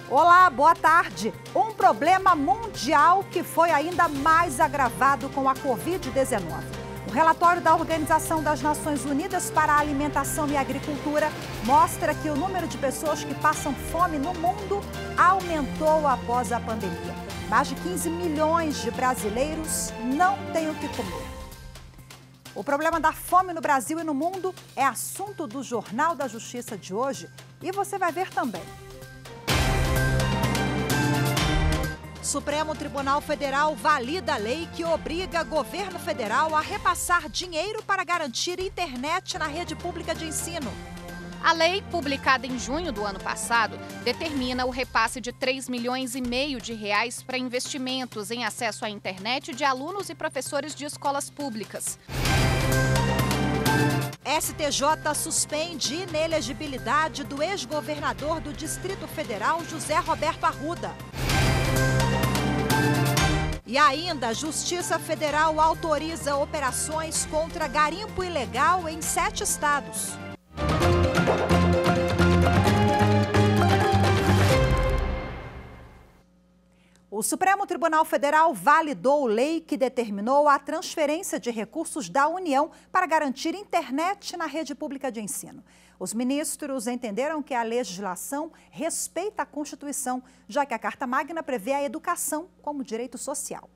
Olá, boa tarde. Um problema mundial que foi ainda mais agravado com a Covid-19. O relatório da Organização das Nações Unidas para a Alimentação e Agricultura mostra que o número de pessoas que passam fome no mundo aumentou após a pandemia. Mais de 15 milhões de brasileiros não têm o que comer. O problema da fome no Brasil e no mundo é assunto do Jornal da Justiça de hoje e você vai ver também. Supremo Tribunal Federal valida a lei que obriga o governo federal a repassar dinheiro para garantir internet na rede pública de ensino. A lei, publicada em junho do ano passado, determina o repasse de 3,5 milhões de reais para investimentos em acesso à internet de alunos e professores de escolas públicas. STJ suspende inelegibilidade do ex-governador do Distrito Federal, José Roberto Arruda. E ainda, a Justiça Federal autoriza operações contra garimpo ilegal em 7 estados. O Supremo Tribunal Federal validou lei que determinou a transferência de recursos da União para garantir internet na rede pública de ensino. Os ministros entenderam que a legislação respeita a Constituição, já que a Carta Magna prevê a educação como direito social.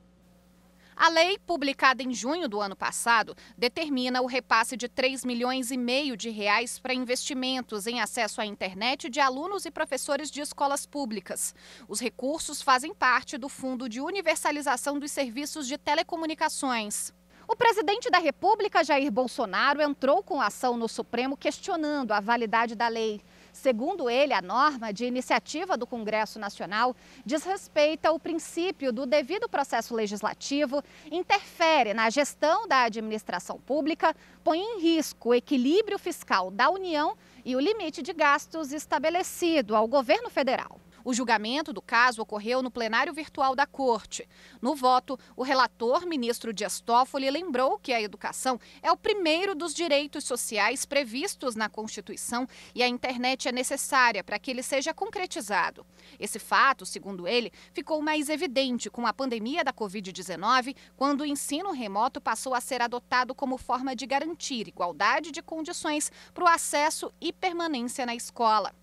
A lei, publicada em junho do ano passado, determina o repasse de 3,5 milhões de reais para investimentos em acesso à internet de alunos e professores de escolas públicas. Os recursos fazem parte do Fundo de Universalização dos Serviços de Telecomunicações. O presidente da República, Jair Bolsonaro, entrou com ação no Supremo questionando a validade da lei. Segundo ele, a norma de iniciativa do Congresso Nacional desrespeita o princípio do devido processo legislativo, interfere na gestão da administração pública, põe em risco o equilíbrio fiscal da União e o limite de gastos estabelecido ao governo federal. O julgamento do caso ocorreu no plenário virtual da Corte. No voto, o relator, ministro Dias Toffoli, lembrou que a educação é o primeiro dos direitos sociais previstos na Constituição e a internet é necessária para que ele seja concretizado. Esse fato, segundo ele, ficou mais evidente com a pandemia da Covid-19, quando o ensino remoto passou a ser adotado como forma de garantir igualdade de condições para o acesso e permanência na escola.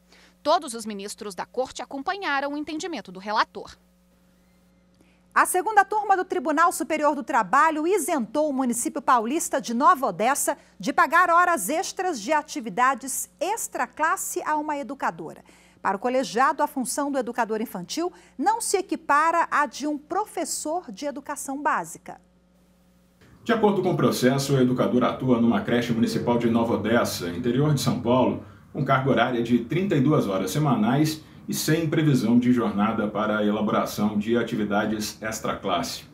Todos os ministros da Corte acompanharam o entendimento do relator. A segunda turma do Tribunal Superior do Trabalho isentou o município paulista de Nova Odessa de pagar horas extras de atividades extraclasse a uma educadora. Para o colegiado, a função do educador infantil não se equipara à de um professor de educação básica. De acordo com o processo, o educador atua numa creche municipal de Nova Odessa, interior de São Paulo, com carga horária de 32 horas semanais e sem previsão de jornada para a elaboração de atividades extraclasse.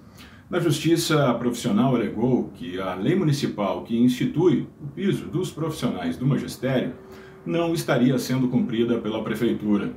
Na Justiça, a profissional alegou que a lei municipal que institui o piso dos profissionais do magistério não estaria sendo cumprida pela Prefeitura.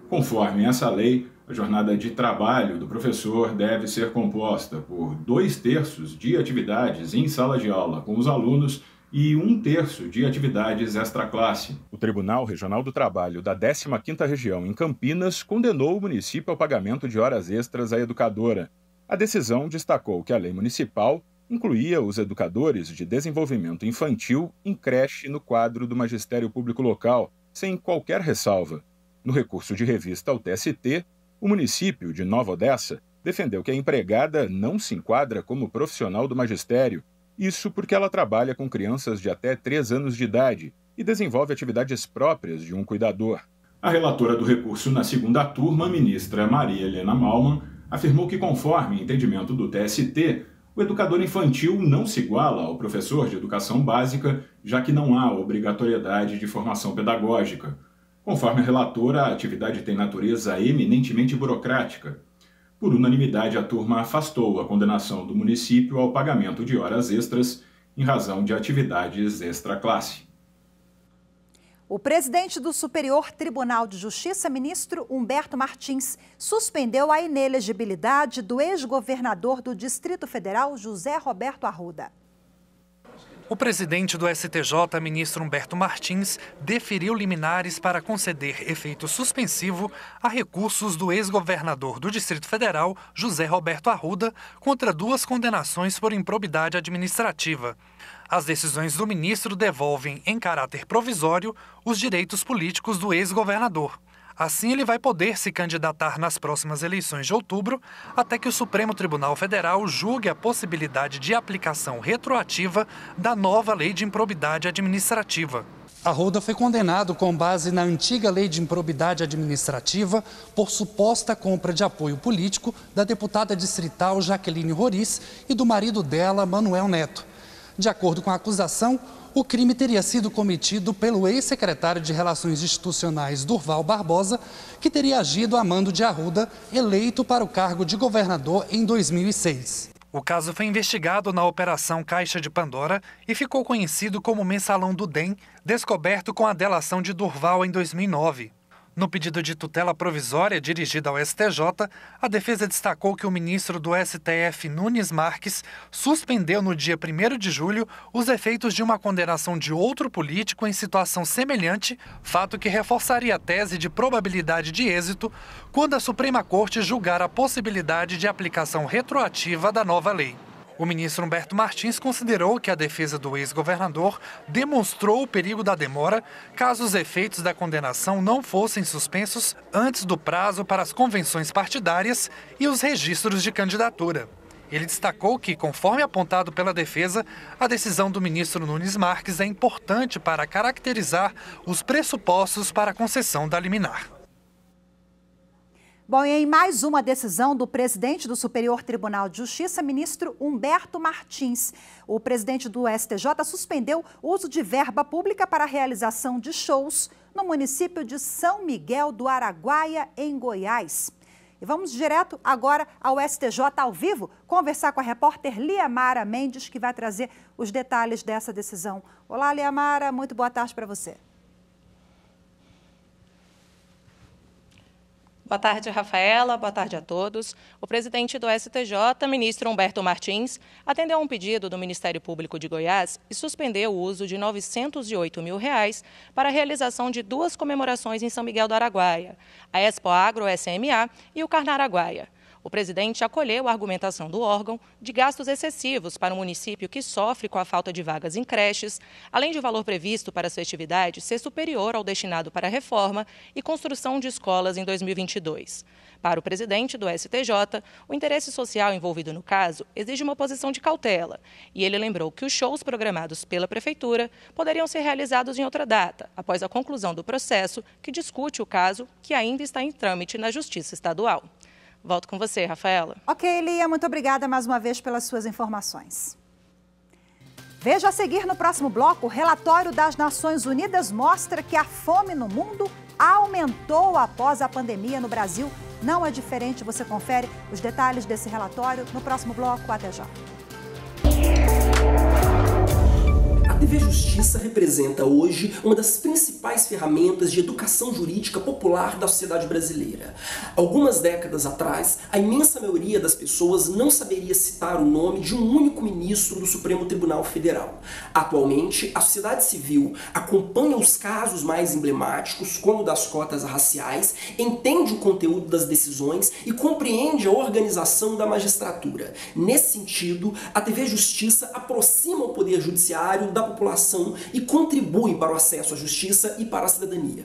Conforme essa lei, a jornada de trabalho do professor deve ser composta por 2/3 de atividades em sala de aula com os alunos e 1/3 de atividades extraclasse. O Tribunal Regional do Trabalho da 15ª Região em Campinas condenou o município ao pagamento de horas extras à educadora. A decisão destacou que a lei municipal incluía os educadores de desenvolvimento infantil em creche no quadro do magistério público local, sem qualquer ressalva. No recurso de revista ao TST, o município de Nova Odessa defendeu que a empregada não se enquadra como profissional do magistério. Isso porque ela trabalha com crianças de até 3 anos de idade e desenvolve atividades próprias de um cuidador. A relatora do recurso na segunda turma, a ministra Maria Helena Malman, afirmou que, conforme entendimento do TST, o educador infantil não se iguala ao professor de educação básica, já que não há obrigatoriedade de formação pedagógica. Conforme a relatora, a atividade tem natureza eminentemente burocrática. Por unanimidade, a turma afastou a condenação do município ao pagamento de horas extras em razão de atividades extraclasse. O presidente do Superior Tribunal de Justiça, ministro Humberto Martins, suspendeu a inelegibilidade do ex-governador do Distrito Federal, José Roberto Arruda. O presidente do STJ, ministro Humberto Martins, deferiu liminares para conceder efeito suspensivo a recursos do ex-governador do Distrito Federal, José Roberto Arruda, contra 2 condenações por improbidade administrativa. As decisões do ministro devolvem, em caráter provisório, os direitos políticos do ex-governador. Assim, ele vai poder se candidatar nas próximas eleições de outubro, até que o Supremo Tribunal Federal julgue a possibilidade de aplicação retroativa da nova Lei de Improbidade Administrativa. Arruda foi condenado com base na antiga Lei de Improbidade Administrativa por suposta compra de apoio político da deputada distrital Jaqueline Roriz e do marido dela, Manuel Neto. De acordo com a acusação, o crime teria sido cometido pelo ex-secretário de Relações Institucionais, Durval Barbosa, que teria agido a mando de Arruda, eleito para o cargo de governador em 2006. O caso foi investigado na Operação Caixa de Pandora e ficou conhecido como Mensalão do DEM, descoberto com a delação de Durval em 2009. No pedido de tutela provisória dirigido ao STJ, a defesa destacou que o ministro do STF, Nunes Marques, suspendeu no dia 1º de julho os efeitos de uma condenação de outro político em situação semelhante, fato que reforçaria a tese de probabilidade de êxito quando a Suprema Corte julgar a possibilidade de aplicação retroativa da nova lei. O ministro Humberto Martins considerou que a defesa do ex-governador demonstrou o perigo da demora caso os efeitos da condenação não fossem suspensos antes do prazo para as convenções partidárias e os registros de candidatura. Ele destacou que, conforme apontado pela defesa, a decisão do ministro Nunes Marques é importante para caracterizar os pressupostos para a concessão da liminar. Bom, e em mais uma decisão do presidente do Superior Tribunal de Justiça, ministro Humberto Martins, o presidente do STJ suspendeu o uso de verba pública para a realização de shows no município de São Miguel do Araguaia, em Goiás. E vamos direto agora ao STJ ao vivo, conversar com a repórter Liamara Mendes, que vai trazer os detalhes dessa decisão. Olá, Liamara, muito boa tarde para você. Boa tarde, Rafaela. Boa tarde a todos. O presidente do STJ, ministro Humberto Martins, atendeu a um pedido do Ministério Público de Goiás e suspendeu o uso de R$ 908 mil para a realização de 2 comemorações em São Miguel do Araguaia, a Expo Agro SMA e o Carnaraguaia. O presidente acolheu a argumentação do órgão de gastos excessivos para um município que sofre com a falta de vagas em creches, além de o valor previsto para as festividades ser superior ao destinado para a reforma e construção de escolas em 2022. Para o presidente do STJ, o interesse social envolvido no caso exige uma posição de cautela, e ele lembrou que os shows programados pela Prefeitura poderiam ser realizados em outra data, após a conclusão do processo que discute o caso, que ainda está em trâmite na Justiça Estadual. Volto com você, Rafaela. Ok, Lia, muito obrigada mais uma vez pelas suas informações. Veja a seguir no próximo bloco, o relatório das Nações Unidas mostra que a fome no mundo aumentou após a pandemia no Brasil. Não é diferente, você confere os detalhes desse relatório no próximo bloco. Até já. A TV Justiça representa hoje uma das principais ferramentas de educação jurídica popular da sociedade brasileira. Algumas décadas atrás, a imensa maioria das pessoas não saberia citar o nome de um único ministro do Supremo Tribunal Federal. Atualmente, a sociedade civil acompanha os casos mais emblemáticos, como o das cotas raciais, entende o conteúdo das decisões e compreende a organização da magistratura. Nesse sentido, a TV Justiça aproxima o Poder Judiciário da população e contribui para o acesso à justiça e para a cidadania.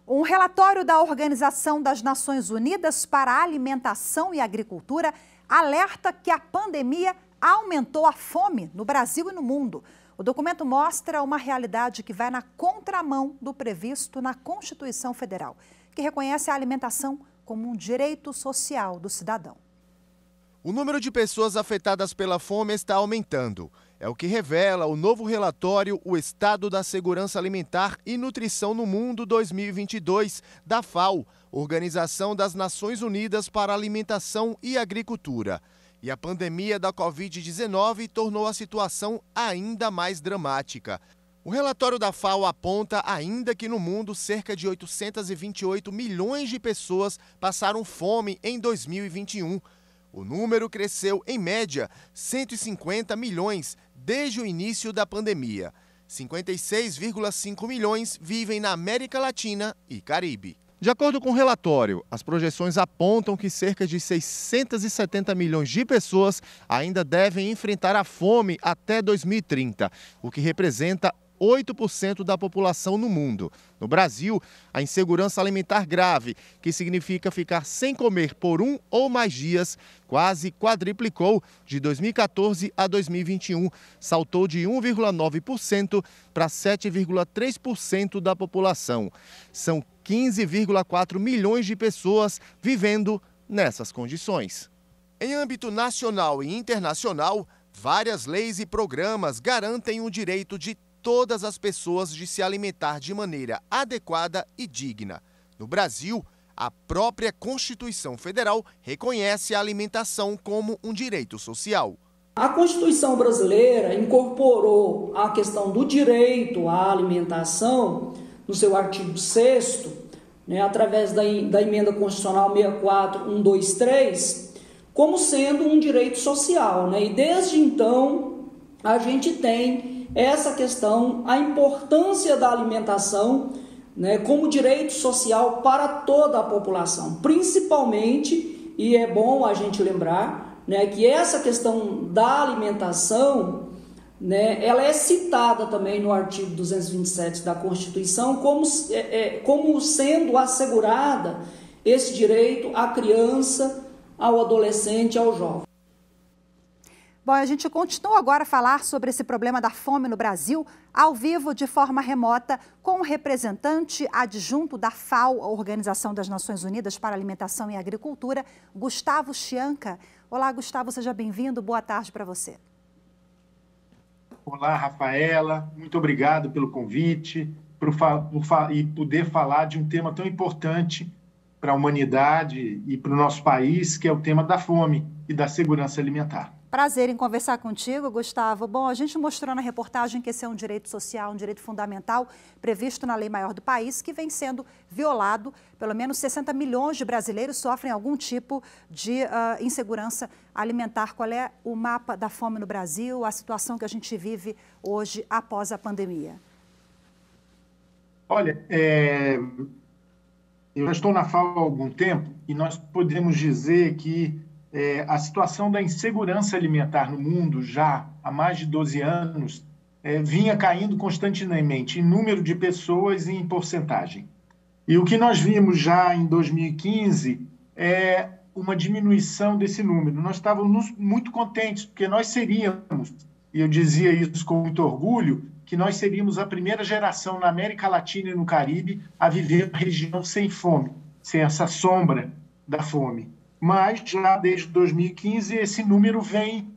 Um relatório da Organização das Nações Unidas para a Alimentação e Agricultura alerta que a pandemia aumentou a fome no Brasil e no mundo. O documento mostra uma realidade que vai na contramão do previsto na Constituição Federal, que reconhece a alimentação como um direito social do cidadão. O número de pessoas afetadas pela fome está aumentando. É o que revela o novo relatório O Estado da Segurança Alimentar e Nutrição no Mundo 2022, da FAO, Organização das Nações Unidas para a Alimentação e Agricultura. E a pandemia da Covid-19 tornou a situação ainda mais dramática. O relatório da FAO aponta ainda que no mundo cerca de 828 milhões de pessoas passaram fome em 2021. O número cresceu, em média, 150 milhões desde o início da pandemia. 56,5 milhões vivem na América Latina e Caribe. De acordo com o relatório, as projeções apontam que cerca de 670 milhões de pessoas ainda devem enfrentar a fome até 2030, o que representa 8% da população no mundo. No Brasil, a insegurança alimentar grave, que significa ficar sem comer por 1 ou mais dias, quase quadriplicou de 2014 a 2021. Saltou de 1,9% para 7,3% da população. São 15,4 milhões de pessoas vivendo nessas condições. Em âmbito nacional e internacional, várias leis e programas garantem o direito de todas as pessoas de se alimentar de maneira adequada e digna. No Brasil, a própria Constituição Federal reconhece a alimentação como um direito social. A Constituição brasileira incorporou a questão do direito à alimentação no seu artigo 6º, através da emenda constitucional 64123, como sendo um direito social. E desde então a gente tem essa questão, a importância da alimentação, como direito social para toda a população, principalmente, e é bom a gente lembrar, que essa questão da alimentação, ela é citada também no artigo 227 da Constituição como sendo assegurada esse direito à criança, ao adolescente, ao jovem. Bom, a gente continua agora a falar sobre esse problema da fome no Brasil, ao vivo, de forma remota, com o representante adjunto da FAO, a Organização das Nações Unidas para a Alimentação e Agricultura, Gustavo Chianca. Olá, Gustavo, seja bem-vindo. Boa tarde para você. Olá, Rafaela. Muito obrigado pelo convite e poder falar de um tema tão importante para a humanidade e para o nosso país, que é o tema da fome e da segurança alimentar. Prazer em conversar contigo, Gustavo. Bom, a gente mostrou na reportagem que esse é um direito social, um direito fundamental previsto na Lei Maior do país, que vem sendo violado. Pelo menos 60 milhões de brasileiros sofrem algum tipo de insegurança alimentar. Qual é o mapa da fome no Brasil, a situação que a gente vive hoje após a pandemia? Olha, eu já estou na FAO há algum tempo e nós podemos dizer que a situação da insegurança alimentar no mundo já há mais de 12 anos vinha caindo constantemente em número de pessoas e em porcentagem. E o que nós vimos já em 2015 é uma diminuição desse número. Nós estávamos muito contentes, porque nós seríamos, e eu dizia isso com muito orgulho, que nós seríamos a primeira geração na América Latina e no Caribe a viver uma região sem fome, sem essa sombra da fome. Mas já desde 2015 esse número vem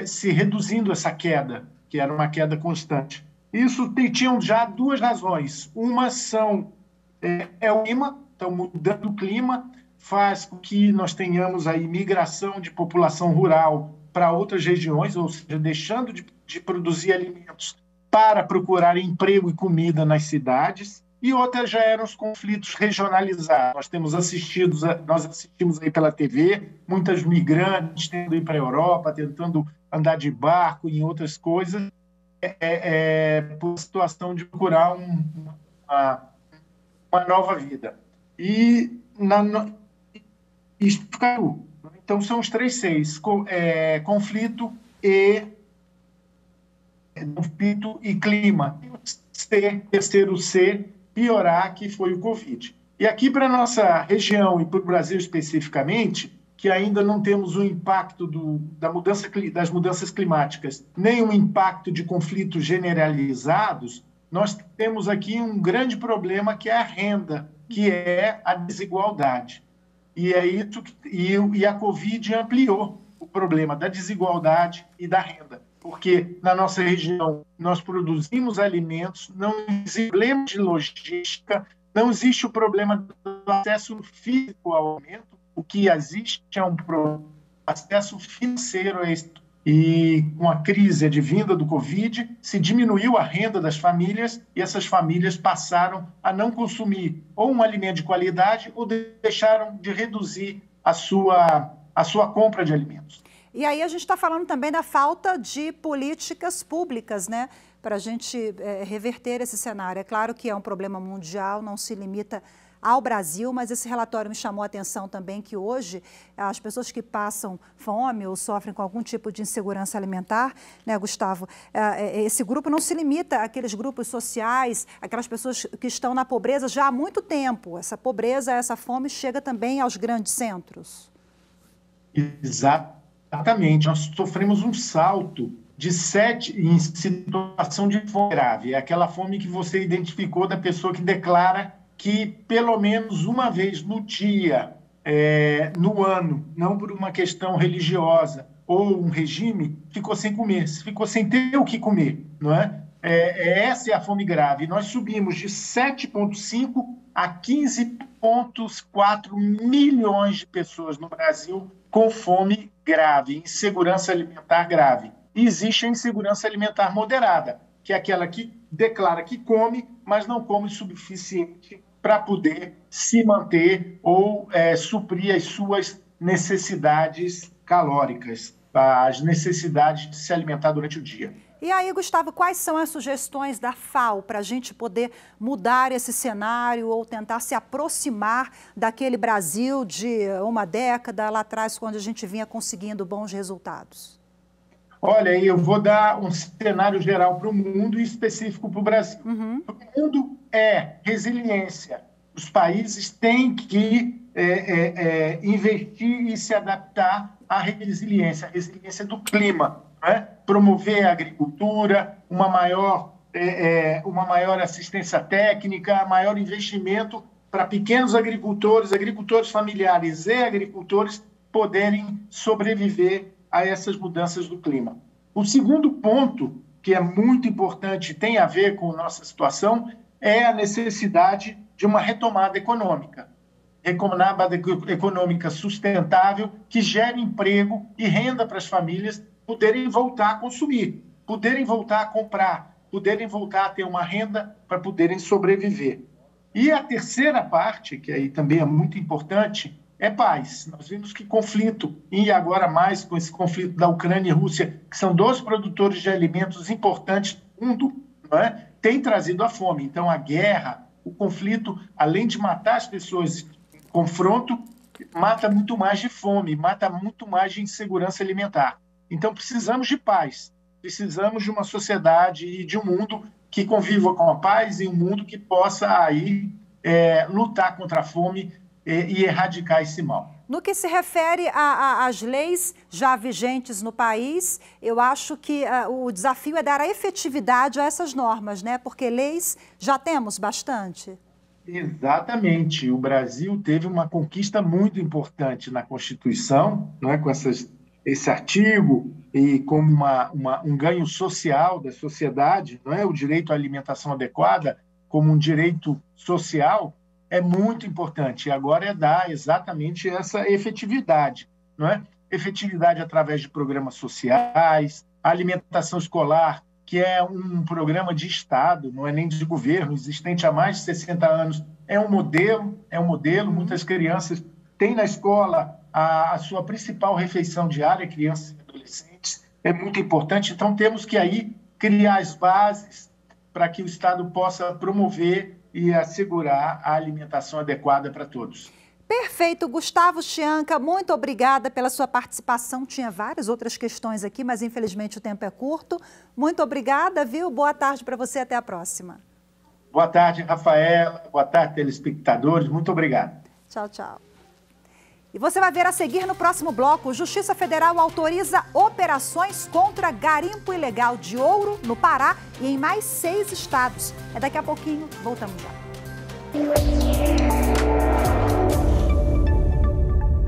se reduzindo, essa queda, que era uma queda constante. Isso tinham já duas razões. Uma é o clima, então mudando o clima faz com que nós tenhamos a imigração de população rural para outras regiões, ou seja, deixando de produzir alimentos para procurar emprego e comida nas cidades. E outra já eram os conflitos regionalizados. Nós assistimos aí pela TV, muitas migrantes tendo ido para a Europa, tentando andar de barco e em outras coisas, por situação de procurar uma nova vida. E isso caiu. Então, são os 3 Cs, conflito e clima. Terceiro C, piorar, que foi o Covid. E aqui para a nossa região e para o Brasil especificamente, que ainda não temos o impacto das mudanças climáticas, nem o impacto de conflitos generalizados, nós temos aqui um grande problema, que é a renda, que é a desigualdade. E é isso a Covid ampliou o problema da desigualdade e da renda. porque na nossa região nós produzimos alimentos, não existe problema de logística, não existe o problema do acesso físico ao alimento, o que existe é um acesso financeiro a esse. E com a crise advinda do Covid, se diminuiu a renda das famílias e essas famílias passaram a não consumir ou um alimento de qualidade ou deixaram de reduzir a sua compra de alimentos. E aí a gente está falando também da falta de políticas públicas, né, para a gente reverter esse cenário. É claro que é um problema mundial, não se limita ao Brasil, mas esse relatório me chamou a atenção também que hoje as pessoas que passam fome ou sofrem com algum tipo de insegurança alimentar, né, Gustavo, esse grupo não se limita àqueles grupos sociais, aquelas pessoas que estão na pobreza já há muito tempo. Essa pobreza, essa fome chega também aos grandes centros. Exatamente. Nós sofremos um salto de 7 em situação de fome grave. É aquela fome que você identificou da pessoa que declara que pelo menos uma vez no dia, no ano, não por uma questão religiosa ou um regime, ficou sem comer, ficou sem ter o que comer, não é? Essa é a fome grave. Nós subimos de 7,5 a 15,4 milhões de pessoas no Brasil com fome grave, insegurança alimentar grave. E existe a insegurança alimentar moderada, que é aquela que declara que come, mas não come o suficiente para poder se manter ou suprir as suas necessidades calóricas, as necessidades de se alimentar durante o dia. E aí, Gustavo, quais são as sugestões da FAO para a gente poder mudar esse cenário ou tentar se aproximar daquele Brasil de uma década lá atrás, quando a gente vinha conseguindo bons resultados? Olha, eu vou dar um cenário geral para o mundo e específico para o Brasil. Uhum. O mundo é resiliência. Os países têm que investir e se adaptar à resiliência, a resiliência do clima, né? Promover a agricultura, uma maior assistência técnica, maior investimento para pequenos agricultores, agricultores familiares e agricultores poderem sobreviver a essas mudanças do clima. O segundo ponto, que é muito importante, tem a ver com nossa situação, é a necessidade de uma retomada econômica sustentável, que gere emprego e renda para as famílias poderem voltar a consumir, poderem voltar a comprar, poderem voltar a ter uma renda para poderem sobreviver. E a terceira parte, que aí também é muito importante, é paz. Nós vimos que conflito, e agora mais com esse conflito da Ucrânia e Rússia, que são 2 produtores de alimentos importantes do mundo, não é? Tem trazido a fome. Então, a guerra, o conflito, além de matar as pessoas em confronto, mata muito mais de fome, mata muito mais de insegurança alimentar. Então, precisamos de paz, precisamos de uma sociedade e de um mundo que conviva com a paz e um mundo que possa aí lutar contra a fome e erradicar esse mal. No que se refere às leis já vigentes no país, eu acho que o desafio é dar a efetividade a essas normas, né? Porque leis já temos bastante. Exatamente. O Brasil teve uma conquista muito importante na Constituição, não é? Com esse artigo e como um ganho social da sociedade, não é? O direito à alimentação adequada como um direito social é muito importante. E agora é dar exatamente essa efetividade, não é? Efetividade através de programas sociais, a alimentação escolar, que é um programa de Estado, não é nem de governo, existente há mais de 60 anos, é um modelo. Muitas crianças têm na escola a sua principal refeição diária, crianças e adolescentes, é muito importante. Então, temos que aí criar as bases para que o Estado possa promover e assegurar a alimentação adequada para todos. Perfeito. Gustavo Chianca, muito obrigada pela sua participação. Tinha várias outras questões aqui, mas infelizmente o tempo é curto. Muito obrigada, viu? Boa tarde para você, até a próxima. Boa tarde, Rafaela. Boa tarde, telespectadores. Muito obrigado. Tchau, tchau. E você vai ver a seguir no próximo bloco. Justiça Federal autoriza operações contra garimpo ilegal de ouro no Pará e em mais 6 estados. É daqui a pouquinho, voltamos já.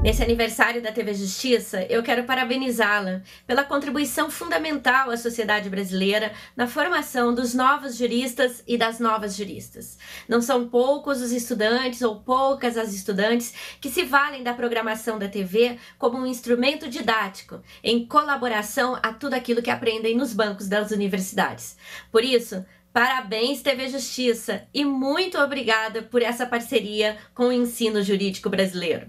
Nesse aniversário da TV Justiça, eu quero parabenizá-la pela contribuição fundamental à sociedade brasileira na formação dos novos juristas e das novas juristas. Não são poucos os estudantes ou poucas as estudantes que se valem da programação da TV como um instrumento didático, em colaboração a tudo aquilo que aprendem nos bancos das universidades. Por isso, parabéns, TV Justiça, e muito obrigada por essa parceria com o ensino jurídico brasileiro.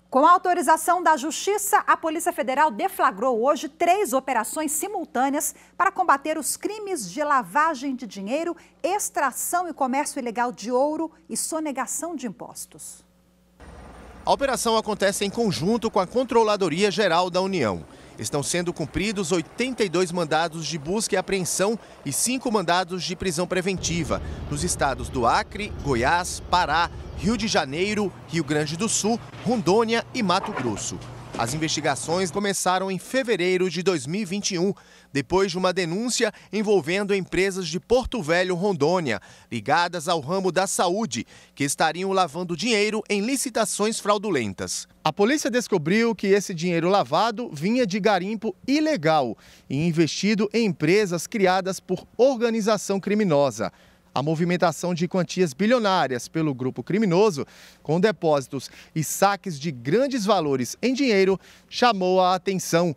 Com a autorização da Justiça, a Polícia Federal deflagrou hoje 3 operações simultâneas para combater os crimes de lavagem de dinheiro, extração e comércio ilegal de ouro e sonegação de impostos. A operação acontece em conjunto com a Controladoria Geral da União. Estão sendo cumpridos 82 mandados de busca e apreensão e 5 mandados de prisão preventiva nos estados do Acre, Goiás, Pará, Rio de Janeiro, Rio Grande do Sul, Rondônia e Mato Grosso. As investigações começaram em fevereiro de 2021, depois de uma denúncia envolvendo empresas de Porto Velho, Rondônia, ligadas ao ramo da saúde, que estariam lavando dinheiro em licitações fraudulentas. A polícia descobriu que esse dinheiro lavado vinha de garimpo ilegal e investido em empresas criadas por organização criminosa. A movimentação de quantias bilionárias pelo grupo criminoso, com depósitos e saques de grandes valores em dinheiro, chamou a atenção.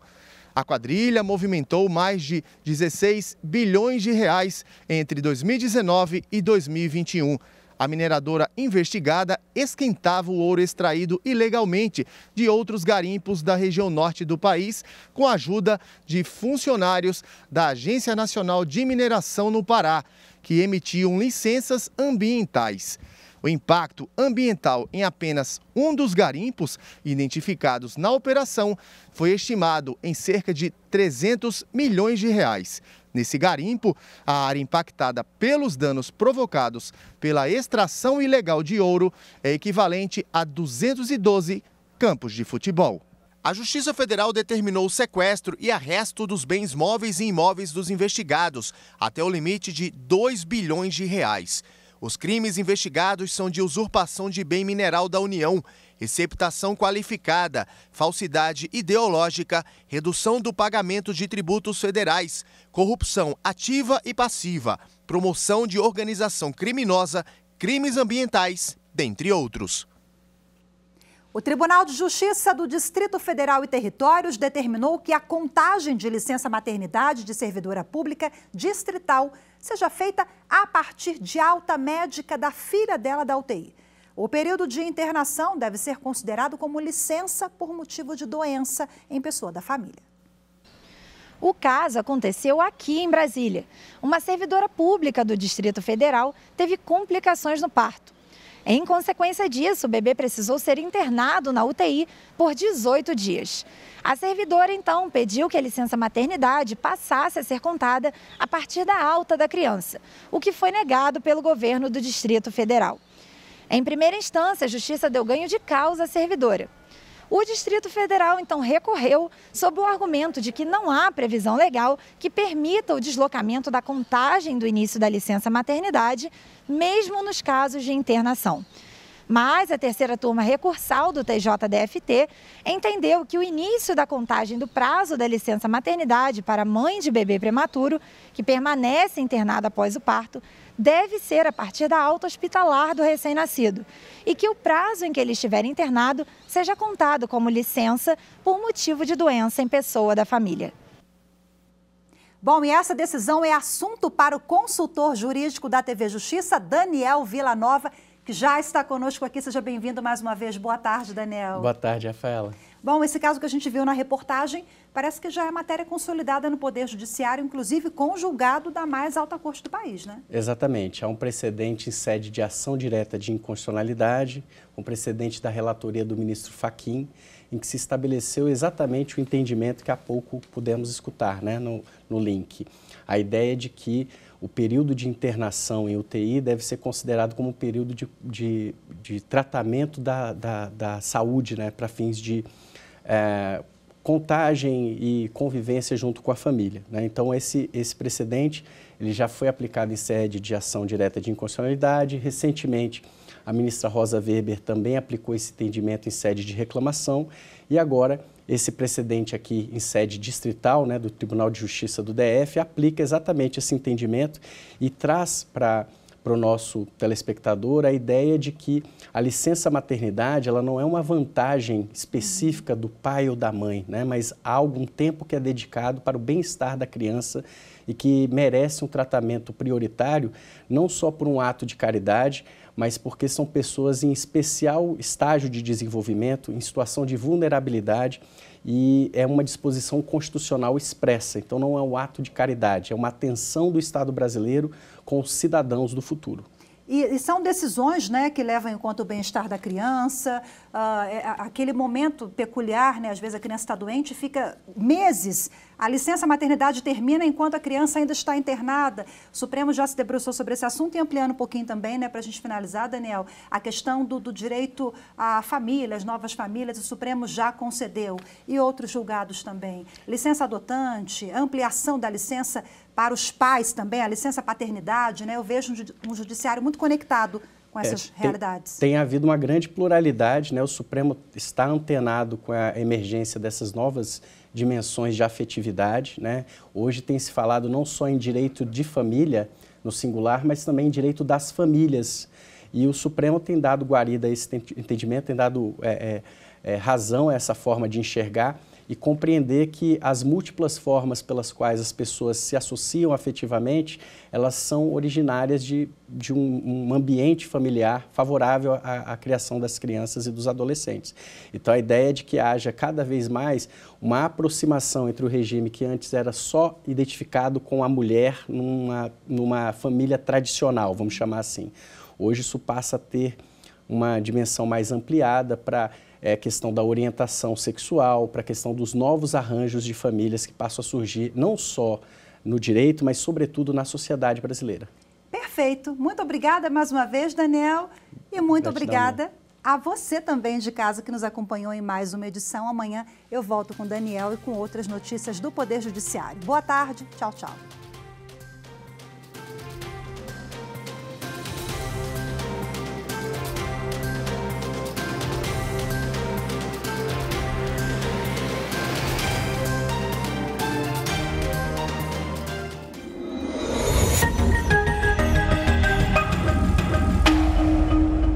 A quadrilha movimentou mais de 16 bilhões de reais entre 2019 e 2021. A mineradora investigada esquentava o ouro extraído ilegalmente de outros garimpos da região norte do país, com a ajuda de funcionários da Agência Nacional de Mineração no Pará, que emitiam licenças ambientais. O impacto ambiental em apenas um dos garimpos identificados na operação foi estimado em cerca de 300 milhões de reais. Nesse garimpo, a área impactada pelos danos provocados pela extração ilegal de ouro é equivalente a 212 campos de futebol. A Justiça Federal determinou o sequestro e arresto dos bens móveis e imóveis dos investigados, até o limite de 2 bilhões de reais. Os crimes investigados são de usurpação de bem mineral da União, receptação qualificada, falsidade ideológica, redução do pagamento de tributos federais, corrupção ativa e passiva, promoção de organização criminosa, crimes ambientais, dentre outros. O Tribunal de Justiça do Distrito Federal e Territórios determinou que a contagem de licença maternidade de servidora pública distrital seja feita a partir de alta médica da filha dela da UTI. O período de internação deve ser considerado como licença por motivo de doença em pessoa da família. O caso aconteceu aqui em Brasília. Uma servidora pública do Distrito Federal teve complicações no parto. Em consequência disso, o bebê precisou ser internado na UTI por 18 dias. A servidora, então, pediu que a licença maternidade passasse a ser contada a partir da alta da criança, o que foi negado pelo governo do Distrito Federal. Em primeira instância, a Justiça deu ganho de causa à servidora. O Distrito Federal, então, recorreu sob o argumento de que não há previsão legal que permita o deslocamento da contagem do início da licença maternidade, mesmo nos casos de internação. Mas a terceira turma recursal do TJDFT entendeu que o início da contagem do prazo da licença maternidade para mãe de bebê prematuro, que permanece internada após o parto, deve ser a partir da alta hospitalar do recém-nascido e que o prazo em que ele estiver internado seja contado como licença por motivo de doença em pessoa da família. Bom, e essa decisão é assunto para o consultor jurídico da TV Justiça, Daniel Villanova, que já está conosco aqui. Seja bem-vindo mais uma vez. Boa tarde, Daniel. Boa tarde, Rafaela. Bom, esse caso que a gente viu na reportagem parece que já é matéria consolidada no Poder Judiciário, inclusive com o julgado da mais alta corte do país, né? Exatamente. Há um precedente em sede de ação direta de inconstitucionalidade, um precedente da relatoria do ministro Fachin, em que se estabeleceu exatamente o entendimento que há pouco pudemos escutar, né, no link. A ideia de que o período de internação em UTI deve ser considerado como um período de tratamento da saúde, né, para fins de contagem e convivência junto com a família, né? Então, esse precedente ele já foi aplicado em sede de ação direta de inconstitucionalidade. Recentemente, a ministra Rosa Weber também aplicou esse entendimento em sede de reclamação e agora esse precedente aqui em sede distrital, né, do Tribunal de Justiça do DF, aplica exatamente esse entendimento e traz para o nosso telespectador a ideia de que a licença maternidade ela não é uma vantagem específica do pai ou da mãe, né, mas há algum tempo que é dedicado para o bem-estar da criança e que merece um tratamento prioritário, não só por um ato de caridade, mas porque são pessoas em especial estágio de desenvolvimento, em situação de vulnerabilidade, e é uma disposição constitucional expressa. Então, não é um ato de caridade, é uma atenção do Estado brasileiro com os cidadãos do futuro. E são decisões, né, que levam em conta o bem-estar da criança, aquele momento peculiar, né, às vezes a criança está doente e fica meses. A licença maternidade termina enquanto a criança ainda está internada. O Supremo já se debruçou sobre esse assunto e ampliando um pouquinho também, né, para a gente finalizar, Daniel, a questão do direito à família, as novas famílias, o Supremo já concedeu e outros julgados também. Licença adotante, ampliação da licença para os pais também, a licença paternidade, né? Eu vejo um judiciário muito conectado com essas realidades. Tem havido uma grande pluralidade, né? O Supremo está antenado com a emergência dessas novas dimensões de afetividade, né? Hoje tem se falado não só em direito de família, no singular, mas também em direito das famílias. E o Supremo tem dado guarida a esse entendimento, tem dado razão a essa forma de enxergar e compreender que as múltiplas formas pelas quais as pessoas se associam afetivamente, elas são originárias de um ambiente familiar favorável à criação das crianças e dos adolescentes. Então, a ideia é de que haja cada vez mais uma aproximação entre o regime que antes era só identificado com a mulher numa família tradicional, vamos chamar assim. Hoje isso passa a ter uma dimensão mais ampliada para a questão da orientação sexual, para a questão dos novos arranjos de famílias que passam a surgir, não só no direito, mas sobretudo na sociedade brasileira. Perfeito. Muito obrigada mais uma vez, Daniel, e muito obrigada a você também de casa que nos acompanhou em mais uma edição. Amanhã eu volto com o Daniel e com outras notícias do Poder Judiciário. Boa tarde. Tchau, tchau.